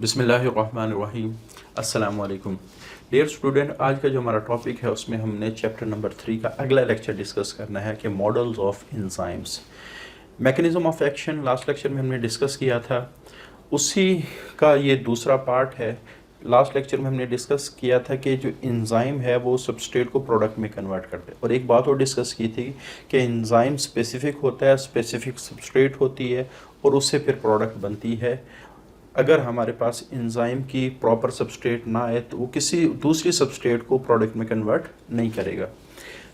बिस्मिल्लाहिर्रहमानिर्रहीम। अस्सलाम वालेकुम डियर स्टूडेंट, आज का जो हमारा टॉपिक है उसमें हमने चैप्टर नंबर 3 का अगला लेक्चर डिस्कस करना है कि models of enzymes, mechanism of action. Last lecture में हमने डिस्कस किया था, उसी का ये दूसरा पार्ट है। लास्ट लेक्चर में हमने डिस्कस किया था कि जो एंजाइम है वो सबस्ट्रेट को प्रोडक्ट में कन्वर्ट करते हैं, और एक बात और डिस्कस की थी कि एंजाइम स्पेसिफिक होता है, स्पेसिफिक सबस्ट्रेट होती है और उससे फिर प्रोडक्ट बनती है। अगर हमारे पास एंजाइम की प्रॉपर सबस्ट्रेट ना आए तो वो किसी दूसरी सबस्ट्रेट को प्रोडक्ट में कन्वर्ट नहीं करेगा।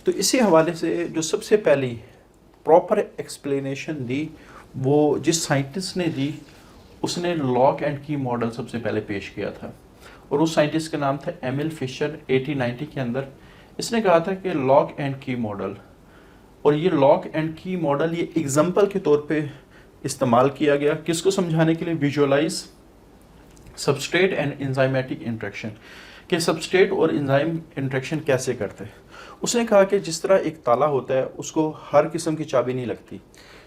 तो इसी हवाले से जो सबसे पहली प्रॉपर एक्सप्लेनेशन दी वो जिस साइंटिस्ट ने दी, उसने लॉक एंड की मॉडल सबसे पहले पेश किया था, और उस साइंटिस्ट का नाम था एमिल फिशर। 1890 के अंदर इसने कहा था कि लॉक एंड की मॉडल, और ये लॉक एंड की मॉडल ये एग्जाम्पल के तौर पे इस्तेमाल किया गया। किसको समझाने के लिए? Visualise substrate and enzymatic interaction, कि सबस्ट्रेट और एंजाइम इंट्रैक्शन कैसे करते हैं। उसने कहा कि जिस तरह एक ताला होता है उसको हर किस्म की चाबी नहीं लगती,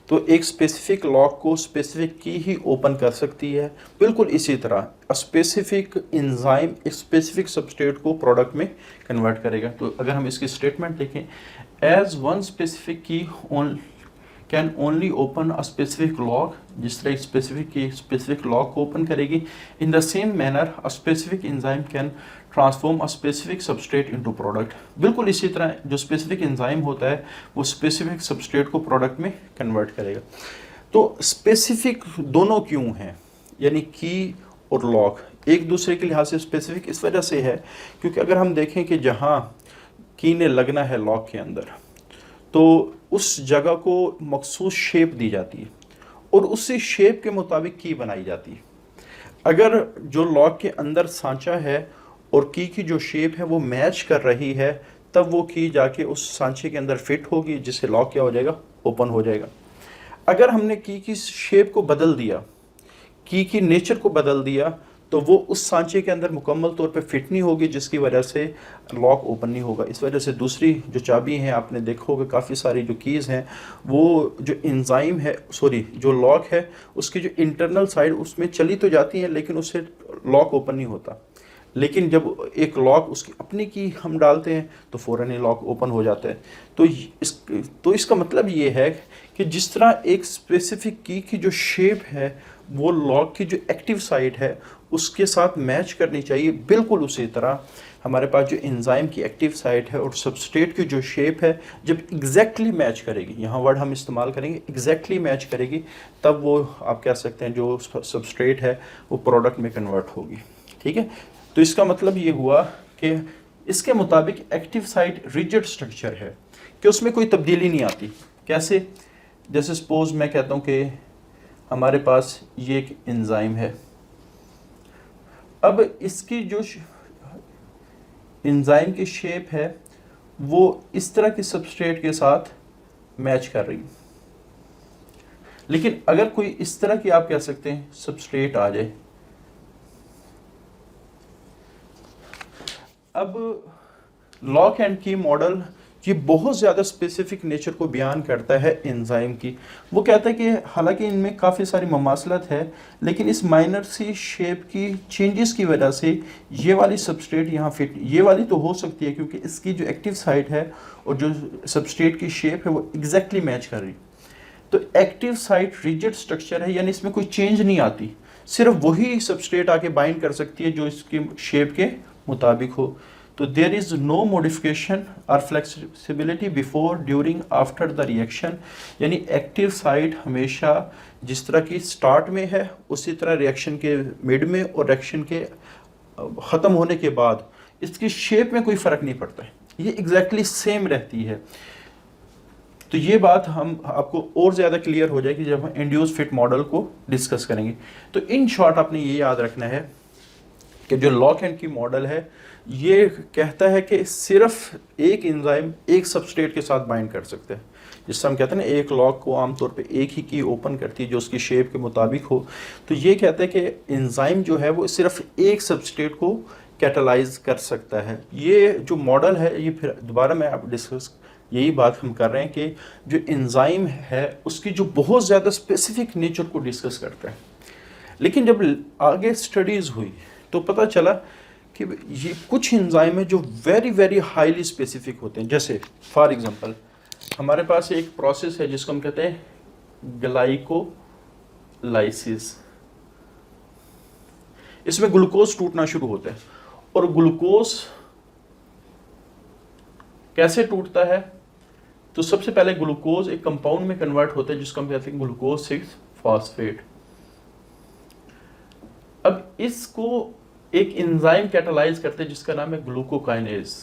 तो एक स्पेसिफिक लॉक को स्पेसिफिक की ही ओपन कर सकती है। बिल्कुल इसी तरह स्पेसिफिक एंजाइम एक स्पेसिफिक सबस्ट्रेट को प्रोडक्ट में कन्वर्ट करेगा। तो अगर हम इसकी स्टेटमेंट देखें, एज वन स्पेसिफिक की can only open a specific lock, जिस तरह एक स्पेसिफिक की स्पेसिफिक लॉक को ओपन करेगी, in the same manner a specific enzyme can transform a specific substrate into product. बिल्कुल इसी तरह जो स्पेसिफिक एंजाइम होता है वो स्पेसिफिक सबस्ट्रेट को प्रोडक्ट में कन्वर्ट करेगा। तो स्पेसिफिक दोनों क्यों हैं, यानी की और लॉक एक दूसरे के लिहाज से स्पेसिफिक इस वजह से है क्योंकि अगर हम देखें कि जहाँ की ने लगना है लॉक के अंदर, तो उस जगह को मखसूस शेप दी जाती है और उसी शेप के मुताबिक की बनाई जाती है। अगर जो लॉक के अंदर सांचा है और की जो शेप है वो मैच कर रही है, तब वो की जाके उस सांचे के अंदर फिट होगी, जिससे लॉक क्या हो जाएगा? ओपन हो जाएगा। अगर हमने की शेप को बदल दिया, की नेचर को बदल दिया, तो वो उस सांचे के अंदर मुकम्मल तौर पे फिट नहीं होगी, जिसकी वजह से लॉक ओपन नहीं होगा। इस वजह से दूसरी जो चाबी हैं, आपने देखोगे काफ़ी सारी जो कीज़ हैं, वो जो एंजाइम है, सॉरी जो लॉक है, उसकी जो इंटरनल साइड उसमें चली तो जाती है लेकिन उससे लॉक ओपन नहीं होता। लेकिन जब एक लॉक उसकी अपनी की हम डालते हैं तो फ़ौरन ही लॉक ओपन हो जाता है। तो इसका मतलब ये है कि जिस तरह एक स्पेसिफिक की जो शेप है वो लॉक की जो एक्टिव साइड है उसके साथ मैच करनी चाहिए, बिल्कुल उसी तरह हमारे पास जो एंजाइम की एक्टिव साइट है और सबस्ट्रेट की जो शेप है जब एग्जैक्टली मैच करेगी, यहाँ वर्ड हम इस्तेमाल करेंगे एग्जैक्टली मैच करेगी, तब वो आप कह सकते हैं जो सबस्ट्रेट है वो प्रोडक्ट में कन्वर्ट होगी। ठीक है, तो इसका मतलब ये हुआ कि इसके मुताबिक एक्टिव साइट रिजिड स्ट्रक्चर है कि उसमें कोई तब्दीली नहीं आती। कैसे? जैसे सपोज मैं कहता हूँ कि हमारे पास ये एक एंजाइम है, अब इसकी जो एंजाइम की शेप है वो इस तरह की सबस्ट्रेट के साथ मैच कर रही, लेकिन अगर कोई इस तरह की आप कह सकते हैं सबस्ट्रेट आ जाए, अब लॉक एंड की मॉडल ये बहुत ज़्यादा स्पेसिफिक नेचर को बयान करता है एंजाइम की। वो कहता है कि हालांकि इनमें काफ़ी सारी ममासलत है, लेकिन इस माइनर सी शेप की चेंजेस की वजह से ये वाली सबस्ट्रेट यहाँ फिट, ये वाली तो हो सकती है क्योंकि इसकी जो एक्टिव साइट है और जो सबस्ट्रेट की शेप है वो एग्जैक्टली मैच कर रही। तो एक्टिव साइट रिजिड स्ट्रक्चर है, यानी इसमें कोई चेंज नहीं आती, सिर्फ वही सबस्ट्रेट आके बाइंड कर सकती है जो इसकी शेप के मुताबिक हो। तो देयर इज़ नो मॉडिफिकेशन और flexibility before, during, after the reaction, यानी एक्टिव साइट हमेशा जिस तरह की स्टार्ट में है उसी तरह रिएक्शन के मिड में और रिएक्शन के ख़त्म होने के बाद इसकी शेप में कोई फ़र्क नहीं पड़ता है, ये एग्जैक्टली सेम रहती है। तो ये बात हम आपको और ज़्यादा क्लियर हो जाएगी जब हम इंड्यूस फिट मॉडल को डिस्कस करेंगे। तो इन शॉर्ट आपने ये याद रखना है कि जो लॉक एंड की मॉडल है ये कहता है कि सिर्फ एक एंजाइम एक सबस्ट्रेट के साथ बाइंड कर सकते हैं। जिससे हम कहते हैं ना, एक लॉक को आमतौर पे एक ही की ओपन करती है जो उसकी शेप के मुताबिक हो। तो ये कहता है कि एंजाइम जो है वो सिर्फ एक सबस्ट्रेट को कैटलाइज कर सकता है। ये जो मॉडल है ये फिर दोबारा मैं आप डिस्कस यही बात हम कर रहे हैं कि जो एंजाइम है उसकी जो बहुत ज़्यादा स्पेसिफिक नेचर को डिस्कस करता है। लेकिन जब आगे स्टडीज़ हुई तो पता चला कि ये कुछ एंजाइम है जो वेरी वेरी हाईली स्पेसिफिक होते हैं। जैसे फॉर एग्जांपल हमारे पास एक प्रोसेस है जिसको हम कहते हैं ग्लाइकोलाइसिस। इसमें ग्लूकोज टूटना शुरू होता है, और ग्लूकोज कैसे टूटता है? तो सबसे पहले ग्लूकोज एक कंपाउंड में कन्वर्ट होता है जिसको हम कहते हैं ग्लूकोज 6 फॉस्फेट। अब इसको एक एंजाइम कैटालाइज करते हैं जिसका नाम है ग्लूकोकाइनेज।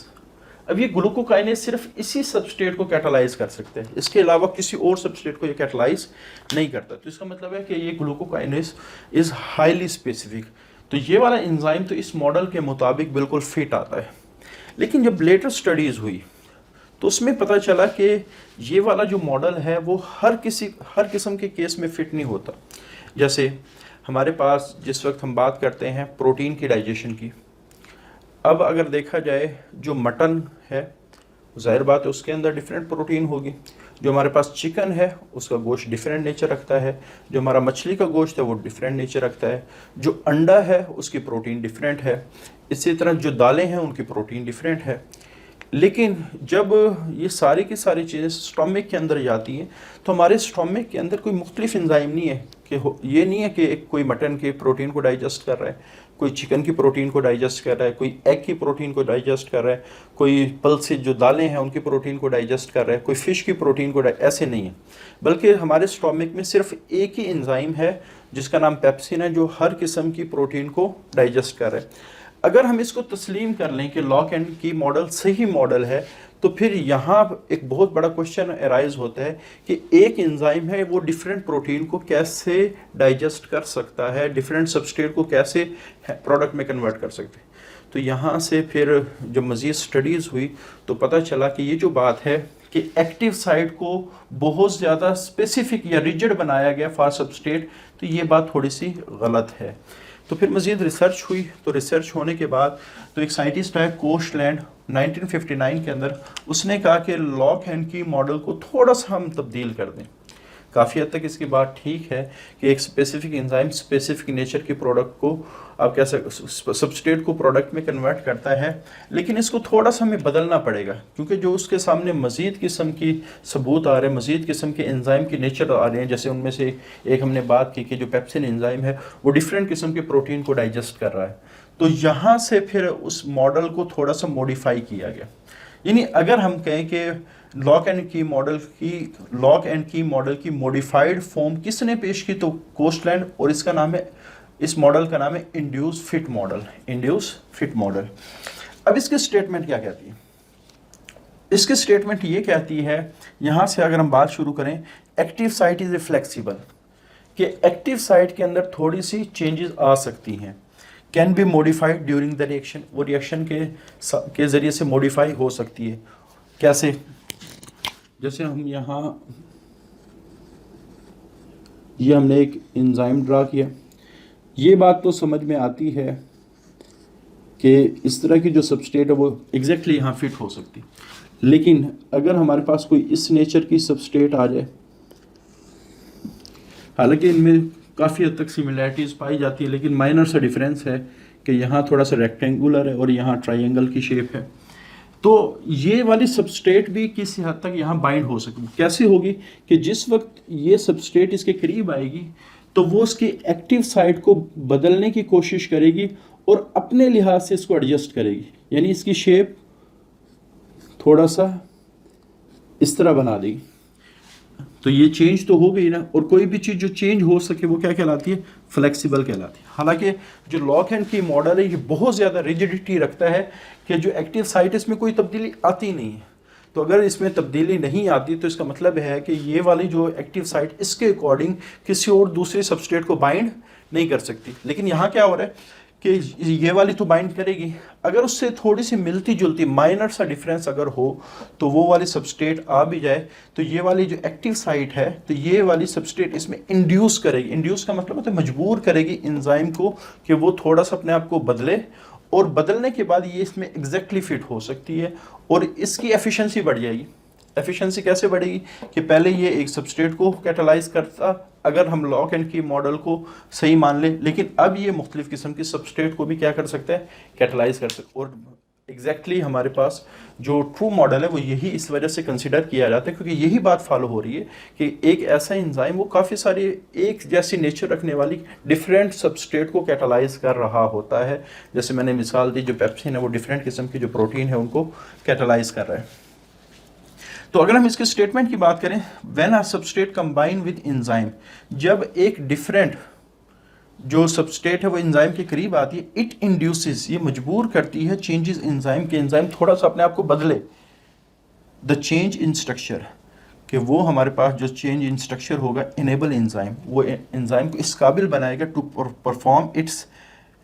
अब ये ग्लूकोकाइनेज सिर्फ इसी सबस्ट्रेट को कैटालाइज कर सकते हैं, इसके अलावा किसी और सबस्ट्रेट को ये कैटालाइज नहीं करता। तो इसका मतलब है कि ये ग्लूकोकाइनेज इज हाईली स्पेसिफिक। तो ये वाला एंजाइम तो इस मॉडल के मुताबिक बिल्कुल फिट आता है। लेकिन जब लेटर स्टडीज हुई तो उसमें पता चला कि ये वाला जो मॉडल है वो हर किस्म के केस में फिट नहीं होता। जैसे हमारे पास जिस वक्त हम बात करते हैं प्रोटीन की डाइजेशन की, अब अगर देखा जाए जो मटन है ज़ाहिर बात है उसके अंदर डिफरेंट प्रोटीन होगी। जो हमारे पास चिकन है उसका गोश्त डिफरेंट नेचर रखता है। जो हमारा मछली का गोश्त है वो डिफरेंट नेचर रखता है। जो अंडा है उसकी प्रोटीन डिफरेंट है। इसी तरह जो दालें हैं उनकी प्रोटीन डिफरेंट है। लेकिन जब ये सारी की सारी चीज़ें स्टोमिक के अंदर जाती हैं तो हमारे स्टोमिक के अंदर कोई मुख्तलिफ एंजाइम नहीं है कि ये नहीं है कि कोई मटन के प्रोटीन को डाइजेस्ट कर रहा है, कोई चिकन की प्रोटीन को डाइजेस्ट कर रहा है, कोई एग की प्रोटीन को डाइजेस्ट कर रहा है, कोई पल्सेस जो दालें हैं उनकी प्रोटीन को डाइजेस्ट कर रहा है, कोई फ़िश की प्रोटीन को ऐसे नहीं है। बल्कि हमारे स्टोमिक में सिर्फ एक ही एंजाइम है जिसका नाम पेप्सिन है जो हर किस्म की प्रोटीन को डाइजेस्ट कर रहा है। अगर हम इसको तस्लीम कर लें कि लॉक एंड की मॉडल सही मॉडल है तो फिर यहाँ एक बहुत बड़ा क्वेश्चन अराइज होता है कि एक एंजाइम है वो डिफरेंट प्रोटीन को कैसे डाइजेस्ट कर सकता है, डिफरेंट सबस्ट्रेट को कैसे प्रोडक्ट में कन्वर्ट कर सकते हैं। तो यहाँ से फिर जब मज़ीद स्टडीज़ हुई तो पता चला कि ये जो बात है कि एक्टिव साइट को बहुत ज़्यादा स्पेसिफिक या रिजिड बनाया गया फॉर सबस्ट्रेट, तो ये बात थोड़ी सी गलत है। तो फिर मज़ीद रिसर्च हुई, तो रिसर्च होने के बाद तो एक साइंटिस्ट है कोस्टलैंड 1959 के अंदर, उसने कहा कि लॉक एंड की मॉडल को थोड़ा सा हम तब्दील कर दें। काफ़ी हद तक इसकी बात ठीक है कि एक स्पेसिफिक एंजाइम स्पेसिफिक नेचर की प्रोडक्ट को आप कह सकते सबस्ट्रेट को प्रोडक्ट में कन्वर्ट करता है, लेकिन इसको थोड़ा सा हमें बदलना पड़ेगा क्योंकि जो उसके सामने मज़ीद किस्म की सबूत आ रहे हैं, मज़ीद किस्म के एंजाइम की नेचर आ रहे हैं। जैसे उनमें से एक हमने बात की कि जो पेप्सिन एंजाइम है वो डिफरेंट किस्म के प्रोटीन को डाइजेस्ट कर रहा है। तो यहाँ से फिर उस मॉडल को थोड़ा सा मॉडिफाई किया गया। यानी अगर हम कहें कि लॉक एंड की मॉडल की मॉडिफाइड फॉर्म किसने पेश की, तो कोस्टलैंड, और इसका नाम है, इस मॉडल का नाम है इंड्यूस फिट मॉडल। अब इसकी स्टेटमेंट क्या कहती है? इसकी स्टेटमेंट ये कहती है, यहां से अगर हम बात शुरू करें, एक्टिव साइट इज फ्लेक्सिबल, कि एक्टिव साइट के अंदर थोड़ी सी चेंजेस आ सकती हैं, can be modified during the reaction, वो रिएक्शन के जरिए से मॉडिफाई हो सकती है। कैसे? जैसे हम यहाँ ये हमने एक एंजाइम ड्रा किया, ये बात तो समझ में आती है कि इस तरह की जो सबस्ट्रेट है वो एग्जैक्टली यहाँ फिट हो सकती। लेकिन अगर हमारे पास कोई इस नेचर की सबस्ट्रेट आ जाए, हालांकि इनमें काफ़ी हद तक सिमिलैरिटीज़ पाई जाती है, लेकिन माइनर सा डिफरेंस है कि यहाँ थोड़ा सा रेक्टेंगुलर है और यहाँ ट्रायंगल की शेप है, तो ये वाली सबस्ट्रेट भी किसी हद तक यहाँ बाइंड हो सकती। कैसे होगी कि जिस वक्त ये सबस्ट्रेट इसके करीब आएगी तो वो उसकी एक्टिव साइट को बदलने की कोशिश करेगी और अपने लिहाज से इसको एडजस्ट करेगी, यानी इसकी शेप थोड़ा सा इस तरह बना देगी। तो ये चेंज तो हो गई ना, और कोई भी चीज़ जो चेंज हो सके वो क्या कहलाती है? फ्लेक्सिबल कहलाती है। हालांकि जो लॉक एंड की मॉडल है ये बहुत ज़्यादा रिजिडिटी रखता है कि जो एक्टिव साइट इसमें कोई तब्दीली आती नहीं है। तो अगर इसमें तब्दीली नहीं आती तो इसका मतलब है कि ये वाली जो एक्टिव साइट इसके अकॉर्डिंग किसी और दूसरे सबस्ट्रेट को बाइंड नहीं कर सकती। लेकिन यहाँ क्या हो रहा है कि ये वाली तो बाइंड करेगी, अगर उससे थोड़ी सी मिलती जुलती माइनर सा डिफरेंस अगर हो तो वो वाली सबस्ट्रेट आ भी जाए तो ये वाली जो एक्टिव साइट है तो ये वाली सबस्ट्रेट इसमें इंड्यूस करेगी। इंड्यूस का मतलब होता है मजबूर करेगी एंजाइम को कि वो थोड़ा सा अपने आप को बदले, और बदलने के बाद ये इसमें एग्जैक्टली फिट हो सकती है और इसकी एफिशिएंसी बढ़ जाएगी। एफिशिएंसी कैसे बढ़ेगी कि पहले ये एक सबस्ट्रेट को कैटालाइज करता, अगर हम लॉक एंड की मॉडल को सही मान लें, लेकिन अब ये मुख्तलिफ किस्म की सबस्ट्रेट को भी क्या कर सकता है, कैटालाइज कर सकता है। और एग्जैक्टली हमारे पास जो ट्रू मॉडल है वो यही इस वजह से कंसिडर किया जाता है, क्योंकि यही बात फॉलो हो रही है कि एक ऐसा एंजाइम वो काफ़ी सारी एक जैसी नेचर रखने वाली डिफरेंट सबस्ट्रेट को कैटालाइज कर रहा होता है। जैसे मैंने मिसाल दी, जो पेप्सिन है वो डिफरेंट किस्म की जो प्रोटीन है उनको कैटालाइज कर रहा है। तो अगर हम इसके स्टेटमेंट की बात करें, when a substrate combine with enzyme, जब एक डिफरेंट जो सबस्ट्रेट है वो एंजाइम के करीब आती है, इट इंड्यूसेस, ये मजबूर करती है चेंजेस एंजाइम के, एंजाइम थोड़ा सा अपने आप को बदले, द चेंज इन स्ट्रक्चर, कि वो हमारे पास जो चेंज इन स्ट्रक्चर होगा, इनेबल एंजाइम, वो एंजाइम को इस काबिल बनाएगा to perform its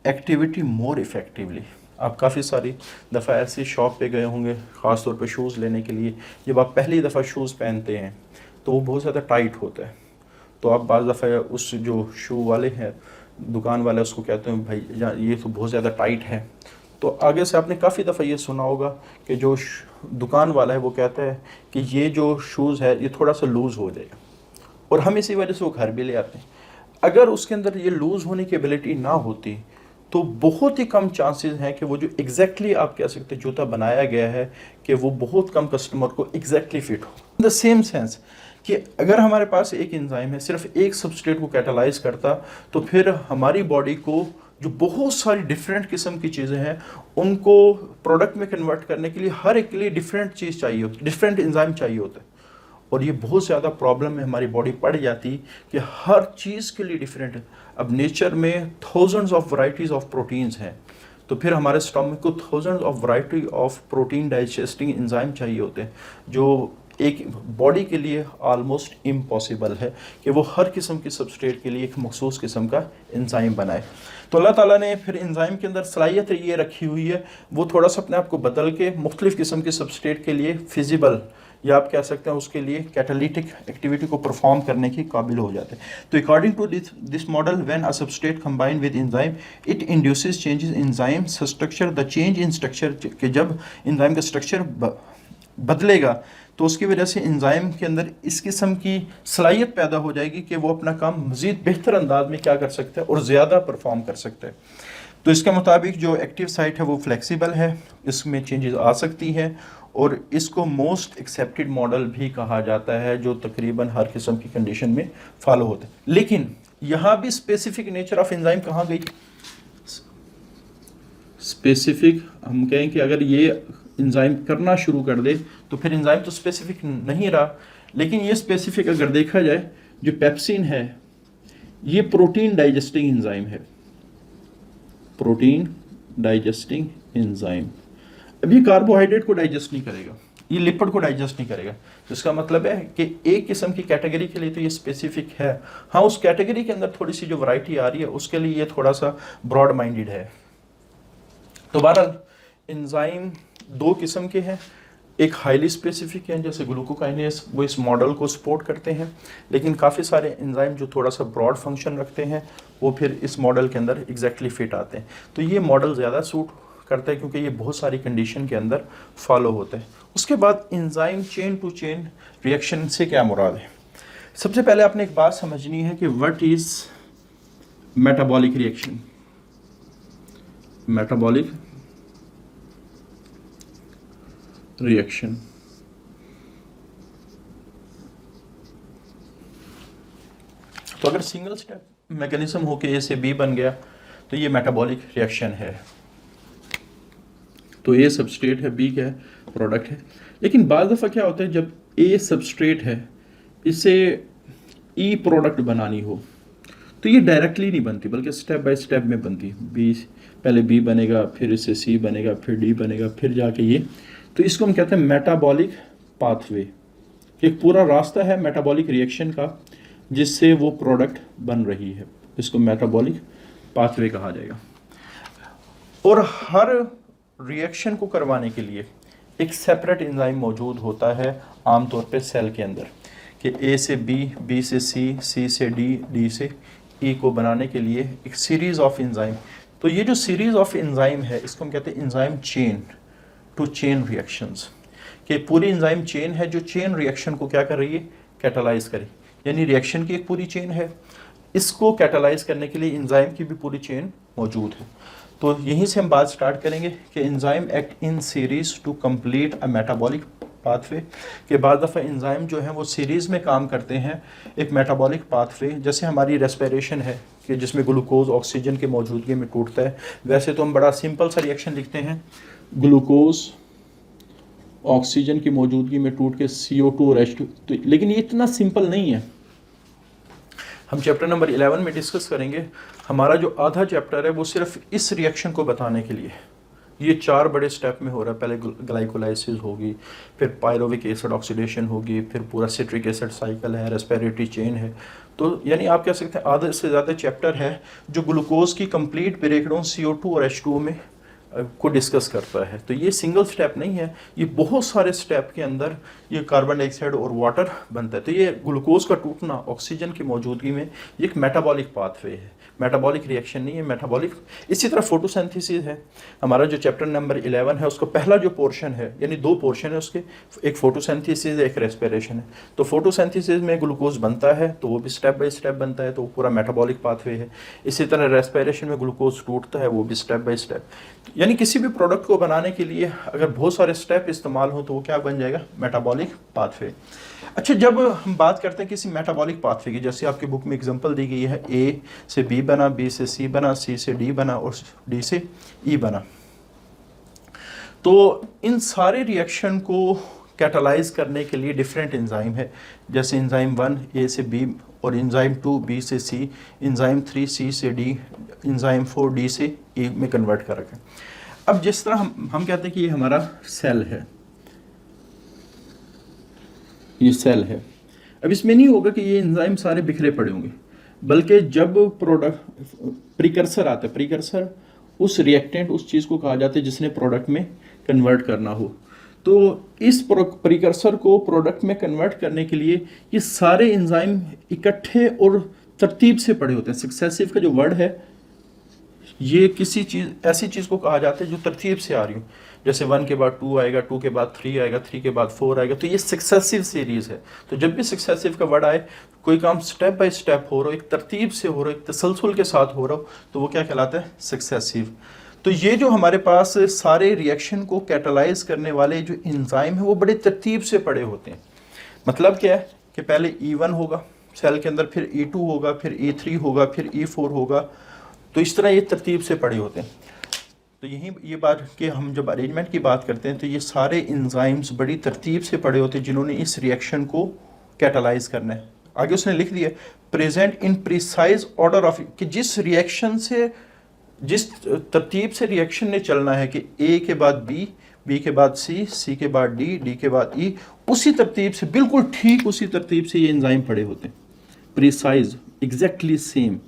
activity more effectively. आप काफ़ी सारी दफ़ा ऐसे शॉप पे गए होंगे, ख़ास तौर पे शूज़ लेने के लिए। जब आप पहली दफ़ा शूज़ पहनते हैं तो वो बहुत ज़्यादा टाइट होता है, तो आप बाज़ दफ़ा उस जो शू वाले हैं, दुकान वाले, उसको कहते हैं भाई ये तो बहुत ज़्यादा टाइट है। तो आगे से आपने काफ़ी दफ़ा ये सुना होगा कि जो दुकान वाला है वो कहता है कि ये जो शूज़ है ये थोड़ा सा लूज़ हो जाएगा, और हम इसी वजह से वो घर भी ले आते हैं। अगर उसके अंदर ये लूज़ होने की एबिलिटी ना होती तो बहुत ही कम चांसेस हैं कि वो जो एग्जैक्टली आप कह सकते हैं जूता बनाया गया है कि वो बहुत कम कस्टमर को एग्जैक्टली फिट हो। इन द सेम सेंस कि अगर हमारे पास एक एंजाइम है सिर्फ एक सबस्ट्रेट को कैटालाइज करता, तो फिर हमारी बॉडी को जो बहुत सारी डिफरेंट किस्म की चीज़ें हैं उनको प्रोडक्ट में कन्वर्ट करने के लिए हर एक के लिए डिफरेंट चीज़ चाहिए होती, डिफरेंट एंजाइम चाहिए होता है। और ये बहुत ज़्यादा प्रॉब्लम में हमारी बॉडी पड़ जाती कि हर चीज़ के लिए डिफरेंट है। अब नेचर में thousands of varieties of proteins हैं, तो फिर हमारे स्टमक को thousands of variety of protein digesting enzyme चाहिए होते हैं, जो एक बॉडी के लिए ऑलमोस्ट इम्पॉसिबल है कि वो हर किस्म की सबस्ट्रेट के लिए एक मखसूस किस्म का एंजाइम बनाए। तो अल्लाह ताला ने फिर एंजाइम के अंदर सलाहियत ये रखी हुई है, वो थोड़ा सा अपने आप को बदल के मुख्तलिफ किस्म के सबस्ट्रेट के लिए फिजिबल, या आप कह सकते हैं उसके लिए कैटालिटिक एक्टिविटी को परफॉर्म करने के काबिल हो जाते हैं। तो according to this model, when a substrate combine with enzyme it induces changes enzyme structure, the change in structure, कि जब एंजाइम का स्ट्रक्चर बदलेगा तो उसकी वजह से एंजाइम के अंदर इस किस्म की सलाहियत पैदा हो जाएगी कि वो अपना काम मज़ीद बेहतर अंदाज में क्या कर सकता है और ज़्यादा परफॉर्म कर सकता है। तो इसके मुताबिक जो एक्टिव साइट है वो फ्लेक्सिबल है, इसमें चेंजेस आ सकती हैं, और इसको मोस्ट एक्सेप्टेड मॉडल भी कहा जाता है, जो तकरीबन हर किस्म की कंडीशन में फॉलो होता है। लेकिन यहाँ भी स्पेसिफिक नेचर ऑफ एंजाइम कहाँ गई? स्पेसिफिक हम कहें कि अगर ये एंजाइम करना शुरू कर दे तो फिर एंजाइम तो स्पेसिफिक नहीं रहा, लेकिन ये स्पेसिफिक अगर देखा जाए, जो पेप्सिन है ये प्रोटीन डाइजेस्टिंग एंजाइम है, प्रोटीन डाइजेस्टिंग एंजाइम। अब ये कार्बोहाइड्रेट को डाइजेस्ट नहीं करेगा, ये लिपिड को डाइजेस्ट नहीं करेगा, जिसका मतलब है कि एक किस्म की कैटेगरी के लिए तो ये स्पेसिफिक है। हाँ, उस कैटेगरी के अंदर थोड़ी सी जो वैरायटी आ रही है उसके लिए ये थोड़ा सा ब्रॉड माइंडेड है। तो बहरहाल एंजाइम दो किस्म के हैं, एक हाईली स्पेसिफिक हैं जैसे ग्लूकोकाइनेस, वो इस मॉडल को सपोर्ट करते हैं, लेकिन काफ़ी सारे एंजाइम जो थोड़ा सा ब्रॉड फंक्शन रखते हैं वो फिर इस मॉडल के अंदर एग्जैक्टली फिट आते हैं। तो ये मॉडल ज़्यादा सूट करता है क्योंकि ये बहुत सारी कंडीशन के अंदर फॉलो होता है। उसके बाद enzyme chain to chain reaction से क्या मुराद है? सबसे पहले आपने एक बात समझनी है कि what is metabolic reaction. Metabolic reaction तो अगर सिंगल स्टेप मैकेनिज्म हो के ए से बी बन गया तो ये मेटाबॉलिक रिएक्शन है। तो ए सबस्ट्रेट है, बी क्या है? प्रोडक्ट है। लेकिन बाज़ दफ़ा क्या होता है, जब ए सबस्ट्रेट है इसे ई प्रोडक्ट बनानी हो तो ये डायरेक्टली नहीं बनती, बल्कि स्टेप बाय स्टेप में बनती है। बी पहले बी बनेगा, फिर इससे सी बनेगा, फिर डी बनेगा, फिर जाके ये। तो इसको हम कहते हैं मेटाबॉलिक पाथवे। एक पूरा रास्ता है मेटाबॉलिक रिएक्शन का जिससे वो प्रोडक्ट बन रही है, इसको मेटाबॉलिक पाथवे कहा जाएगा। और हर रिएक्शन को करवाने के लिए एक सेपरेट एंजाइम मौजूद होता है आमतौर पे सेल के अंदर, कि ए से बी, बी से सी, सी से डी, डी से ई को बनाने के लिए एक सीरीज़ ऑफ एंजाइम। तो ये जो सीरीज़ ऑफ एंजाइम है इसको हम कहते हैं enzyme chain to chain reactions, कि पूरी एंजाइम चेन है जो चेन रिएक्शन को क्या कर रही है, कैटालाइज करी, यानी रिएक्शन की एक पूरी चेन है, इसको कैटालाइज करने के लिए एंजाइम की भी पूरी चेन मौजूद है। तो यहीं से हम बात स्टार्ट करेंगे कि enzyme act in series to complete a metabolic pathway, के बाद दफ़ा एंजाइम जो है वो सीरीज़ में काम करते हैं एक मेटाबॉलिक पाथवे। जैसे हमारी रेस्पिरेशन है कि जिसमें ग्लूकोज ऑक्सीजन की मौजूदगी में टूटता है, वैसे तो हम बड़ा सिंपल सा रिएक्शन लिखते हैं, ग्लूकोज ऑक्सीजन की मौजूदगी में टूट के CO2 और H2, तो लेकिन ये इतना सिंपल नहीं है। हम चैप्टर नंबर 11 में डिस्कस करेंगे। हमारा जो आधा चैप्टर है वो सिर्फ इस रिएक्शन को बताने के लिए, ये 4 बड़े स्टेप में हो रहा है। पहले ग्लाइकोलाइसिस होगी, फिर पायरोविक एसिड ऑक्सीडेशन होगी, फिर पूरा सिट्रिक एसिड साइकिल है, रेस्पिरेटरी चेन है। तो यानी आप कह सकते हैं आधे से ज़्यादा चैप्टर है जो ग्लूकोज की कंप्लीट ब्रेकडाउन CO2 और H2O में को डिस्कस करता है। तो ये सिंगल स्टेप नहीं है, ये बहुत सारे स्टेप के अंदर ये कार्बन डाइऑक्साइड और वाटर बनता है। तो ये ग्लूकोज का टूटना ऑक्सीजन की मौजूदगी में ये एक मेटाबॉलिक पाथवे है, मेटाबॉलिक रिएक्शन नहीं है, मेटाबॉलिक। इसी तरह फोटोसिंथेसिस है हमारा जो चैप्टर नंबर 11 है, उसका पहला जो पोर्शन है, यानी 2 पोर्शन है उसके, एक फोटोसिंथेसिस है, एक रेस्पिरेशन है। तो फोटोसिंथेसिस में ग्लूकोज बनता है तो वो भी स्टेप बाय स्टेप बनता है, तो वो पूरा मेटाबॉलिक पाथवे है। इसी तरह रेस्पिरेशन में ग्लूकोज टूटता है, वो भी स्टेप बाय स्टेप। यानी किसी भी प्रोडक्ट को बनाने के लिए अगर बहुत सारे स्टेप इस्तेमाल हो तो वो क्या बन जाएगा, मेटाबॉलिक पाथवे। अच्छा, जब हम बात करते हैं किसी मेटाबॉलिक पाथवे की, जैसे आपकी बुक में एग्जांपल दी गई है, A से B बना, B से C बना, C से D बना और D से E बना, तो इन सारे रिएक्शन को कैटालाइज करने के लिए डिफरेंट एंजाइम है। जैसे एंजाइम 1 A से B और एंजाइम 2 B से C, एंजाइम 3 C से D, एंजाइम 4 D से E में कन्वर्ट कर रखा है। अब जिस तरह हम कहते हैं कि ये हमारा सेल है, ये सेल है। अब इसमें नहीं होगा कि ये एंजाइम सारे बिखरे पड़े होंगे, बल्कि जब प्रोडक्ट प्रीकर्सर आता है, प्रीकर्सर उस रिएक्टेंट, उस चीज़ को कहा जाता है जिसने प्रोडक्ट में कन्वर्ट करना हो। तो इस प्रीकर्सर को प्रोडक्ट में कन्वर्ट करने के लिए ये सारे एंजाइम इकट्ठे और तरतीब से पड़े होते हैं। सक्सेसिव का जो वर्ड है, ये किसी चीज़, ऐसी चीज़ को कहा जाता है जो तरतीब से आ रही हो। जैसे 1 के बाद 2 आएगा, 2 के बाद 3 आएगा, 3 के बाद 4 आएगा, तो ये सक्सेसिव सीरीज है। तो जब भी सक्सेसिव का वर्ड आए, कोई काम स्टेप बाय स्टेप हो रहा हो, एक तरतीब से हो रहा हो, एक तसलसल के साथ हो रहा हो, तो वो क्या कहलाता है, सक्सेसिव। तो ये जो हमारे पास सारे रिएक्शन को कैटालाइज करने वाले जो एंजाइम है वो बड़े तरतीब से पड़े होते हैं। मतलब क्या है कि पहले E1 होगा सेल के अंदर, फिर E2 होगा, फिर E3 होगा, फिर E4 होगा, तो इस तरह ये तरतीब से पड़े होते हैं। तो यही ये बात कि हम जब अरेंजमेंट की बात करते हैं तो ये सारे एंजाइम्स बड़ी तरतीब से पड़े होते हैं जिन्होंने इस रिएक्शन को कैटालाइज करना है। आगे उसने लिख दिया present in precise order of, कि जिस रिएक्शन से, जिस तरतीब से रिएक्शन ने चलना है कि A के बाद B, B के बाद C, C के बाद D, D के बाद E, उसी तरतीब से, बिल्कुल ठीक उसी तरतीब से ये एंजाइम पड़े होते हैं। प्रिसाइज, एग्जैक्टली सेम,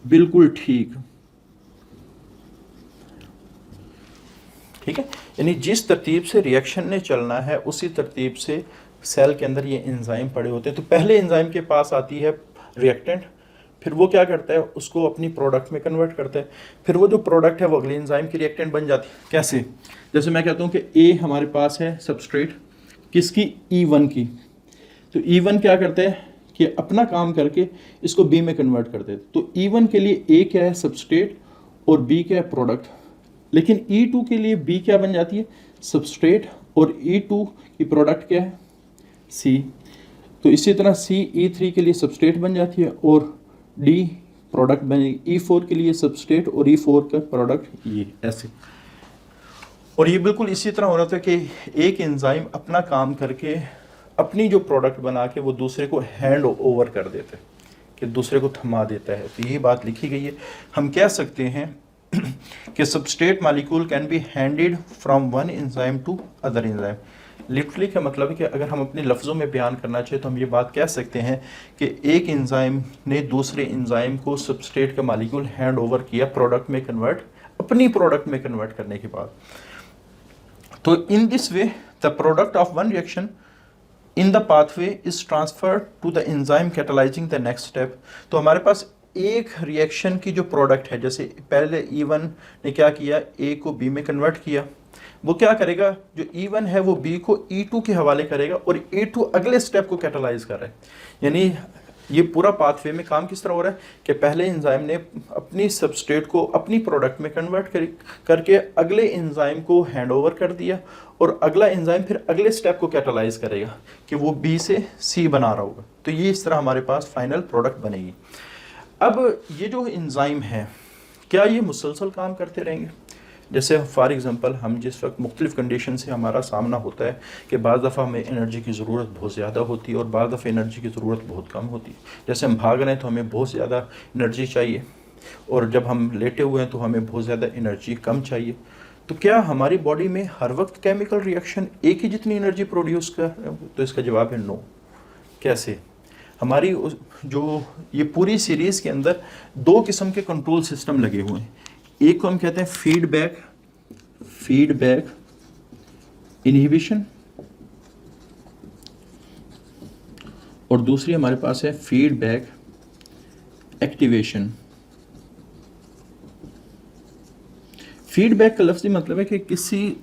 बिल्कुल ठीक, ठीक है। यानी जिस तरतीब से रिएक्शन ने चलना है उसी तरतीब से सेल के अंदर ये एंजाइम पड़े होते हैं। तो पहले एंजाइम के पास आती है रिएक्टेंट, फिर वो क्या करता है, उसको अपनी प्रोडक्ट में कन्वर्ट करता है, फिर वो जो प्रोडक्ट है वो अगले एंजाइम की रिएक्टेंट बन जाती है। कैसे? जैसे मैं कहता हूँ कि A हमारे पास है सबस्ट्रेट, किसकी, E1 की। तो E1 क्या करता है कि अपना काम करके इसको B में कन्वर्ट करते हैं। तो E1 के लिए A क्या है, सबस्ट्रेट, और B क्या है, प्रोडक्ट। लेकिन E2 के लिए B क्या बन जाती है, सबस्ट्रेट, और E2 की प्रोडक्ट क्या है, C। तो इसी तरह C E3 के लिए सबस्ट्रेट बन जाती है और D प्रोडक्ट बनेगी। E4 के लिए सबस्ट्रेट और E4 का प्रोडक्ट ये, ऐसे। और ये बिल्कुल इसी तरह हो रहा था कि एक एंजाइम अपना काम करके अपनी जो प्रोडक्ट बना के वो दूसरे को हैंड ओवर कर देता है, कि दूसरे को थमा देता है। तो यही बात लिखी गई है। हम कह सकते हैं कि substrate molecule can be handed from one enzyme to other enzyme. Literally का मतलब है कि अगर हम अपने लफ्ज़ों में बयान करना चाहें तो हम ये बात कह सकते हैं कि एक एंजाइम ने दूसरे एंजाइम को सबस्ट्रेट का मॉलिक्यूल हैंड ओवर किया प्रोडक्ट में कन्वर्ट, अपनी प्रोडक्ट में कन्वर्ट करने के बाद। तो in this way the product of one reaction in the pathway is transferred to the enzyme catalysing the next step. तो हमारे पास एक रिएक्शन की जो प्रोडक्ट है, जैसे पहले E1 ने क्या किया, A को B में कन्वर्ट किया, वो क्या करेगा, जो E1 है वो B को E2 के हवाले करेगा और E2 अगले स्टेप को कैटालाइज कर रहा है। यानी ये पूरा पाथवे में काम किस तरह हो रहा है कि पहले एंजाइम ने अपनी सबस्ट्रेट को अपनी प्रोडक्ट में कन्वर्ट करके अगले एंजाइम को हैंड ओवर कर दिया और अगला एंजाइम फिर अगले स्टेप को कैटालाइज करेगा कि वो B से C बना रहा होगा। तो ये इस तरह हमारे पास फाइनल प्रोडक्ट बनेगी। अब ये जो एंजाइम है क्या ये मुसलसल काम करते रहेंगे? जैसे फॉर एग्ज़ाम्पल हम जिस वक्त मुख्तलिफ़ कंडीशन से हमारा सामना होता है कि बाज़ दफ़ा हमें एनर्जी की ज़रूरत बहुत ज़्यादा होती है और बाज़ दफ़ा एनर्जी की ज़रूरत बहुत कम होती है। जैसे हम भाग रहे हैं तो हमें बहुत ज़्यादा एनर्जी चाहिए और जब हम लेटे हुए हैं तो हमें बहुत ज़्यादा एनर्जी कम चाहिए। तो क्या हमारी बॉडी में हर वक्त केमिकल रिएक्शन एक ही जितनी एनर्जी प्रोड्यूस कर? तो इसका जवाब है नो। कैसे? हमारी जो ये पूरी सीरीज़ के अंदर दो किस्म के कंट्रोल सिस्टम लगे हुए हैं। एक को हम कहते हैं फीडबैक इनहिबिशन और दूसरी हमारे पास है फीडबैक एक्टिवेशन। फीडबैक का लफ्ज़ी मतलब है कि किसी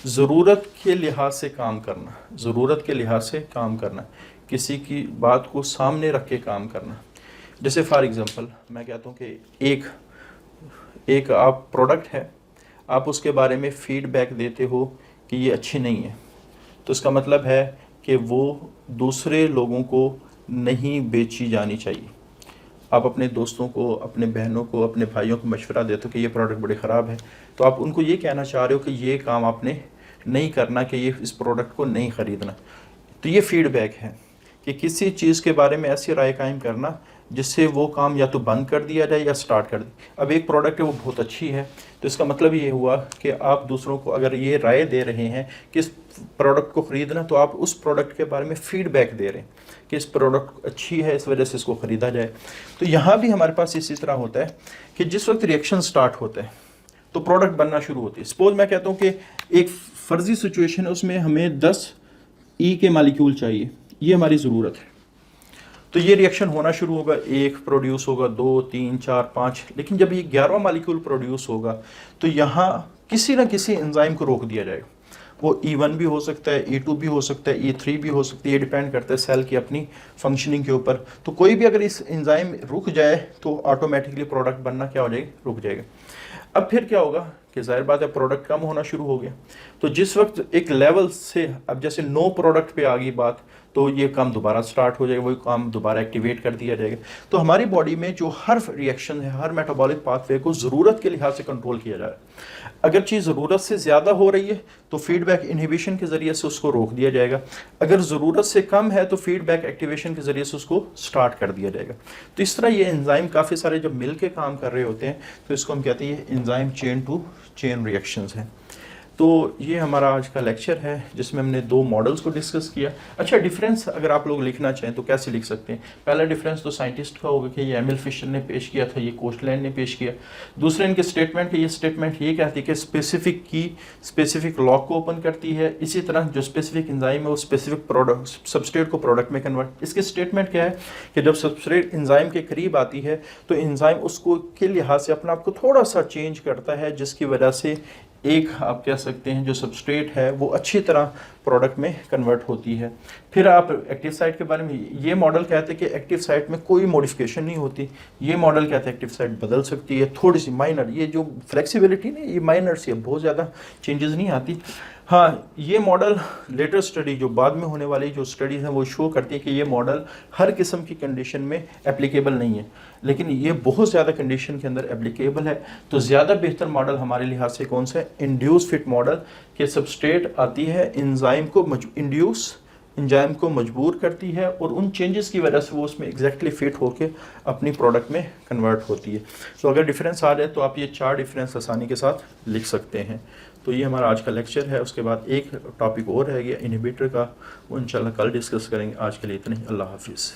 ज़रूरत के लिहाज से काम करना, ज़रूरत के लिहाज से काम करना, किसी की बात को सामने रख के काम करना। जैसे फॉर एग्ज़ाम्पल मैं कहता हूँ कि एक आप प्रोडक्ट है, आप उसके बारे में फ़ीडबैक देते हो कि ये अच्छी नहीं है, तो इसका मतलब है कि वो दूसरे लोगों को नहीं बेची जानी चाहिए। आप अपने दोस्तों को, अपने बहनों को, अपने भाइयों को मशवरा देते हो कि ये प्रोडक्ट बड़ी ख़राब है, तो आप उनको ये कहना चाह रहे हो कि ये काम आपने नहीं करना, कि ये इस प्रोडक्ट को नहीं ख़रीदना। तो ये फ़ीडबैक है कि किसी चीज़ के बारे में ऐसी राय कायम करना जिससे वो काम या तो बंद कर दिया जाए या स्टार्ट कर दिया। अब एक प्रोडक्ट है वो बहुत अच्छी है, तो इसका मतलब ये हुआ कि आप दूसरों को अगर ये राय दे रहे हैं कि इस प्रोडक्ट को ख़रीदना, तो आप उस प्रोडक्ट के बारे में फ़ीडबैक दे रहे हैं कि इस प्रोडक्ट अच्छी है, इस वजह से इसको ख़रीदा जाए। तो यहाँ भी हमारे पास इसी तरह होता है कि जिस वक्त रिएक्शन स्टार्ट होता है तो प्रोडक्ट बनना शुरू होती है। सपोज मैं कहता हूँ कि एक फ़र्जी सिचुएशन है, उसमें हमें 10 E के मालिक्यूल चाहिए, ये हमारी ज़रूरत है। तो ये रिएक्शन होना शुरू होगा, 1 प्रोड्यूस होगा, 2, 3, 4, 5, लेकिन जब ये 11वां मालिक्यूल प्रोड्यूस होगा तो यहाँ किसी न किसी एंजाइम को रोक दिया जाएगा। वो E1 भी हो सकता है, E2 भी हो सकता है, E3 भी हो सकती है, ये डिपेंड करता है सेल की अपनी फंक्शनिंग के ऊपर। तो कोई भी अगर इस एंजाइम रुक जाए तो ऑटोमेटिकली प्रोडक्ट बनना क्या हो जाएगा, रुक जाएगा। अब फिर क्या होगा कि जाहिर बात है प्रोडक्ट कम होना शुरू हो गया। तो जिस वक्त एक लेवल से अब जैसे नो प्रोडक्ट पे आ गई बात, तो ये काम दोबारा स्टार्ट हो जाएगा, वही काम दोबारा एक्टिवेट कर दिया जाएगा। तो हमारी बॉडी में जो हर रिएक्शन है, हर मेटाबॉलिक पाथवे को ज़रूरत के लिहाज से कंट्रोल किया जा रहा है। अगर चीज़ ज़रूरत से ज़्यादा हो रही है तो फीडबैक इनहिबिशन के ज़रिए से उसको रोक दिया जाएगा। अगर ज़रूरत से कम है तो फीडबैक एक्टिवेशन के ज़रिए से उसको स्टार्ट कर दिया जाएगा। तो इस तरह ये एंजाइम काफ़ी सारे जब मिल के काम कर रहे होते हैं तो इसको हम कहते हैं ये enzyme chain to chain reactions हैं। तो ये हमारा आज का लेक्चर है जिसमें हमने 2 मॉडल्स को डिस्कस किया। अच्छा, डिफरेंस अगर आप लोग लिखना चाहें तो कैसे लिख सकते हैं? पहला डिफरेंस तो साइंटिस्ट का होगा कि ये एमिल फिशर ने पेश किया था, ये कोस्टलैंड ने पेश किया। दूसरे इनके स्टेटमेंट कि ये स्टेटमेंट ये कहती है कि स्पेसिफिक की स्पेसिफिक लॉक को ओपन करती है, इसी तरह जो स्पेसिफिक एंजाइम है वो स्पेसिफिक प्रोडक्ट सबस्ट्रेट को प्रोडक्ट में कन्वर्ट। इसके स्टेटमेंट क्या है कि जब सबस्ट्रेट एंजाइम के करीब आती है तो एंजाइम उसको के लिहाज से अपने आप को थोड़ा सा चेंज करता है, जिसकी वजह से एक आप कह सकते हैं जो सबस्ट्रेट है वो अच्छी तरह प्रोडक्ट में कन्वर्ट होती है। फिर आप एक्टिव साइट के बारे में, ये मॉडल कहते हैं कि एक्टिव साइट में कोई मॉडिफिकेशन नहीं होती। ये मॉडल कहते हैं एक्टिव साइट बदल सकती है, थोड़ी सी माइनर, ये जो फ्लेक्सिबिलिटी नहीं, ये माइनर सी है, बहुत ज़्यादा चेंजेस नहीं आती। हाँ, ये मॉडल लेटर स्टडी जो बाद में होने वाली जो स्टडीज़ हैं वो शो करती है कि ये मॉडल हर किस्म की कंडीशन में एप्लीकेबल नहीं है, लेकिन ये बहुत ज़्यादा कंडीशन के अंदर एप्लीकेबल है। तो ज़्यादा बेहतर मॉडल हमारे लिहाज से कौन सा है? इंड्यूस फिट मॉडल, के सबस्ट्रेट आती है एंजाइम को मजबूर करती है और उन चेंजेस की वजह से वो उसमें एग्जैक्टली फिट होकर अपनी प्रोडक्ट में कन्वर्ट होती है। तो अगर डिफरेंस आ जाए तो आप ये 4 डिफरेंस आसानी के साथ लिख सकते हैं। तो ये हमारा आज का लेक्चर है। उसके बाद एक टॉपिक और रह गया इनहिबिटर का, वो इंशाल्लाह कल डिस्कस करेंगे। आज के लिए इतना ही। अल्लाह हाफिज़।